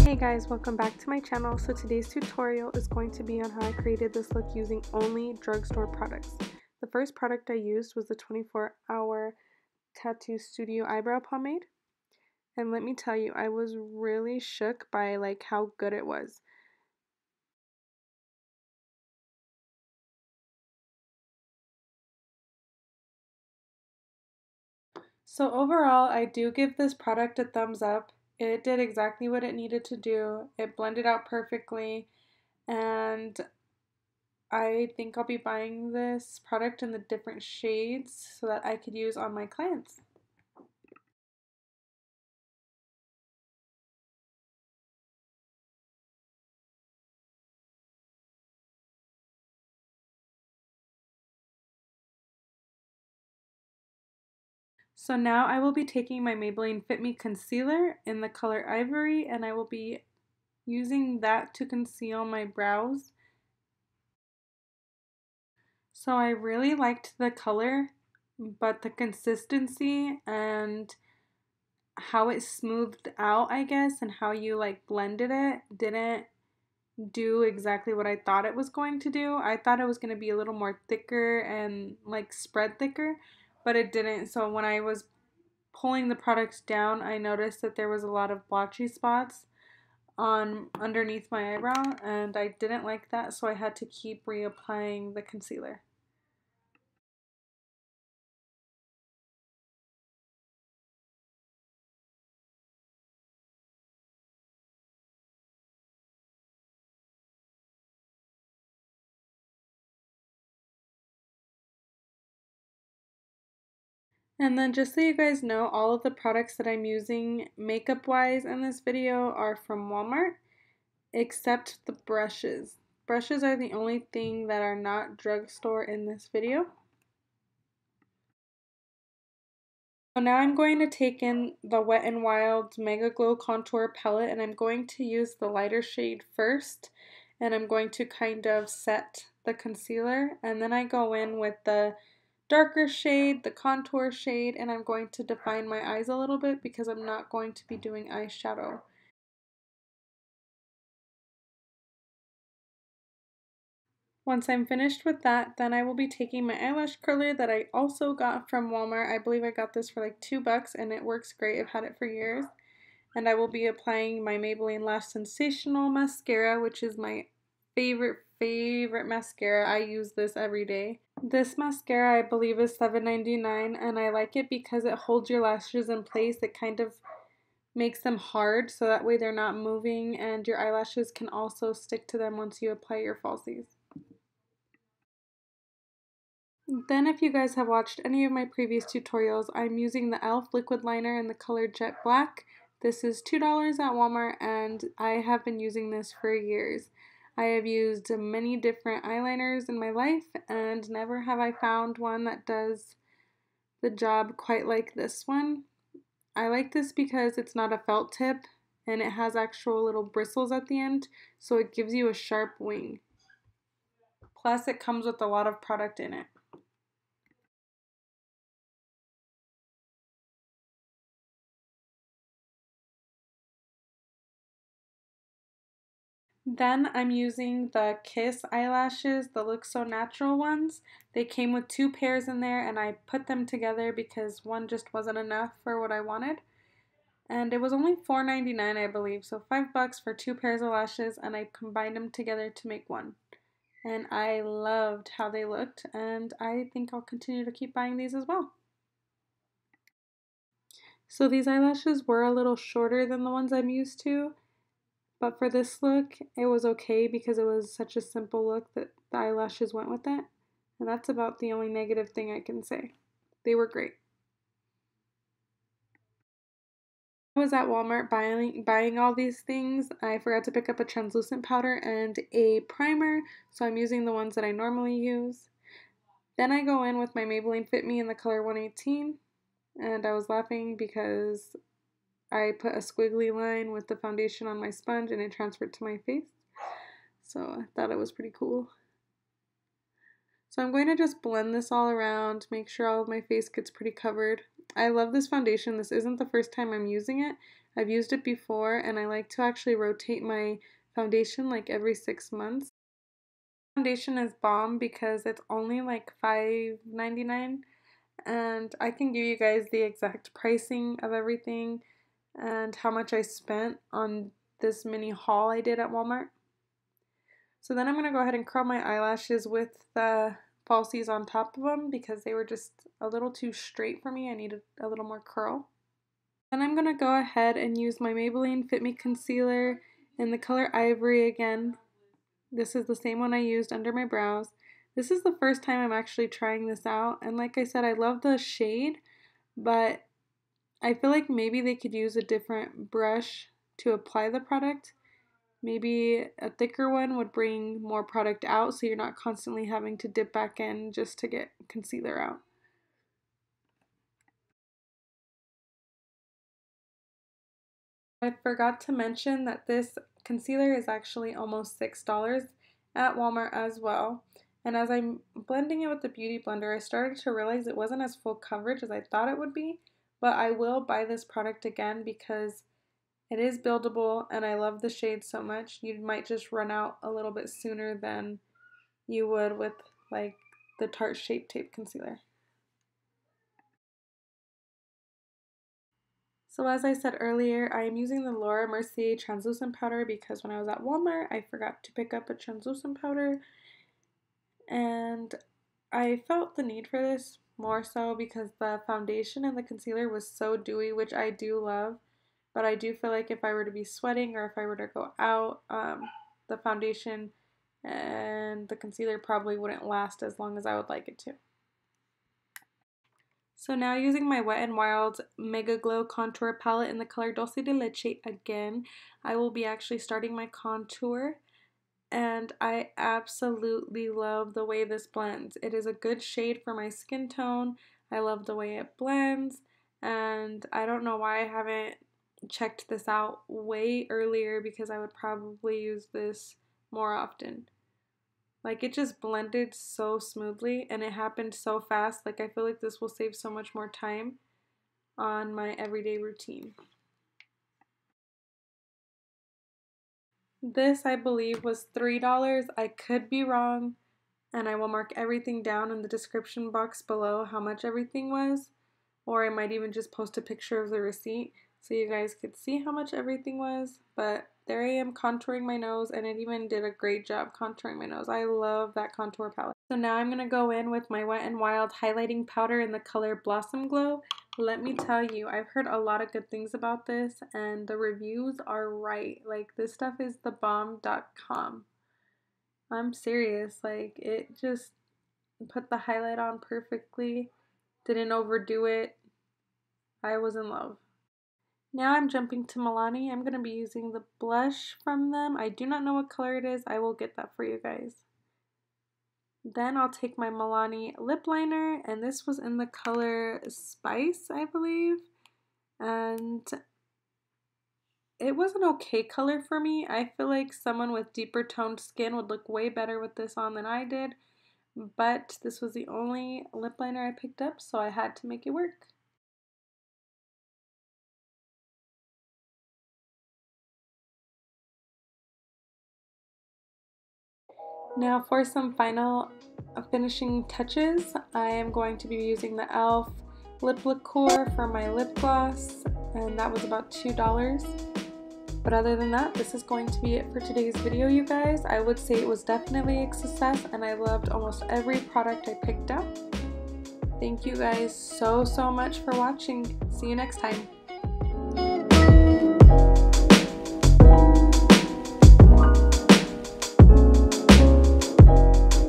Hey guys, welcome back to my channel. So today's tutorial is going to be on how I created this look using only drugstore products. The first product I used was the 24-hour Tattoo Studio Eyebrow Pomade. And let me tell you, I was really shook by how good it was. So overall, I do give this product a thumbs up. It did exactly what it needed to do. It blended out perfectly, and I think I'll be buying this product in the different shades so that I could use on my clients. So now I will be taking my Maybelline Fit Me Concealer in the color Ivory, and I will be using that to conceal my brows. So I really liked the color, but the consistency and how it smoothed out, I guess, and how you blended it didn't do exactly what I thought it was going to do. I thought it was going to be a little more thicker and spread thicker, but it didn't. So when I was pulling the product down, I noticed that there was a lot of blotchy spots on underneath my eyebrow, and I didn't like that, so I had to keep reapplying the concealer. And then just so you guys know, all of the products that I'm using makeup wise in this video are from Walmart, except the brushes. Brushes are the only thing that are not drugstore in this video. So now I'm going to take in the Wet n Wild Mega Glow Contour Palette, and I'm going to use the lighter shade first, and I'm going to kind of set the concealer, and then I go in with the darker shade, the contour shade, and I'm going to define my eyes a little bit because I'm not going to be doing eyeshadow. Once I'm finished with that, then I will be taking my eyelash curler that I also got from Walmart. I believe I got this for like $2 and it works great. I've had it for years. And I will be applying my Maybelline Lash Sensational Mascara, which is my favorite mascara. I use this every day. This mascara I believe is $7.99, and I like it because it holds your lashes in place. It kind of makes them hard so that way they're not moving, and your eyelashes can also stick to them once you apply your falsies. Then if you guys have watched any of my previous tutorials, I'm using the e.l.f. liquid liner in the color Jet Black. This is $2 at Walmart, and I have been using this for years. I have used many different eyeliners in my life, and never have I found one that does the job quite like this one. I like this because it's not a felt tip, and it has actual little bristles at the end, so it gives you a sharp wing. Plus it comes with a lot of product in it. Then I'm using the Kiss eyelashes, the Look So Natural ones. They came with 2 pairs in there, and I put them together because one just wasn't enough for what I wanted. And it was only $4.99, I believe, so $5 for 2 pairs of lashes, and I combined them together to make one. And I loved how they looked, and I think I'll continue to keep buying these as well. So these eyelashes were a little shorter than the ones I'm used to, but for this look, it was okay because it was such a simple look that the eyelashes went with it. And that's about the only negative thing I can say. They were great. I was at Walmart buying all these things. I forgot to pick up a translucent powder and a primer, so I'm using the ones that I normally use. Then I go in with my Maybelline Fit Me in the color 118, and I was laughing because I put a squiggly line with the foundation on my sponge and it transferred to my face. So I thought it was pretty cool. So I'm going to just blend this all around, make sure all of my face gets pretty covered. I love this foundation. This isn't the first time I'm using it, I've used it before, and I like to actually rotate my foundation like every 6 months. Foundation is bomb because it's only like $5.99, and I can give you guys the exact pricing of everything and how much I spent on this mini haul I did at Walmart. So then I'm going to go ahead and curl my eyelashes with the falsies on top of them because they were just a little too straight for me. I needed a little more curl. Then I'm going to go ahead and use my Maybelline Fit Me Concealer in the color Ivory again. This is the same one I used under my brows. This is the first time I'm actually trying this out, and like I said, I love the shade, but I feel like maybe they could use a different brush to apply the product. Maybe a thicker one would bring more product out so you're not constantly having to dip back in just to get concealer out. I forgot to mention that this concealer is actually almost $6 at Walmart as well. And as I'm blending it with the Beauty Blender, I started to realize it wasn't as full coverage as I thought it would be. But I will buy this product again because it is buildable and I love the shade so much. You might just run out a little bit sooner than you would with like the Tarte Shape Tape Concealer. So as I said earlier, I am using the Laura Mercier translucent powder because when I was at Walmart, I forgot to pick up a translucent powder. And I felt the need for this more so because the foundation and the concealer was so dewy, which I do love. But I do feel like if I were to be sweating or if I were to go out, the foundation and the concealer probably wouldn't last as long as I would like it to. So now using my Wet n Wild Mega Glow Contour Palette in the color Dulce de Leche again, I will be actually starting my contour. And I absolutely love the way this blends. It is a good shade for my skin tone. I love the way it blends. And I don't know why I haven't checked this out way earlier because I would probably use this more often. Like, it just blended so smoothly and it happened so fast. Like, I feel like this will save so much more time on my everyday routine. This, I believe, was $3. I could be wrong, and I will mark everything down in the description box below how much everything was, or I might even just post a picture of the receipt so you guys could see how much everything was. But there I am contouring my nose, and it even did a great job contouring my nose. I love that contour palette. So now I'm going to go in with my Wet n Wild highlighting powder in the color Blossom Glow. Let me tell you, I've heard a lot of good things about this, and the reviews are right. Like, this stuff is the bomb.com. I'm serious. Like, it just put the highlight on perfectly. Didn't overdo it. I was in love. Now I'm jumping to Milani. I'm going to be using the blush from them. I do not know what color it is. I will get that for you guys. Then I'll take my Milani Lip Liner, and this was in the color Spice, I believe. And it was an okay color for me. I feel like someone with deeper toned skin would look way better with this on than I did. But this was the only lip liner I picked up, so I had to make it work. Now for some final finishing touches, I am going to be using the e.l.f. Lip Laquor for my lip gloss, and that was about $2. But other than that, this is going to be it for today's video, you guys. I would say it was definitely a success, and I loved almost every product I picked up. Thank you guys so much for watching. See you next time.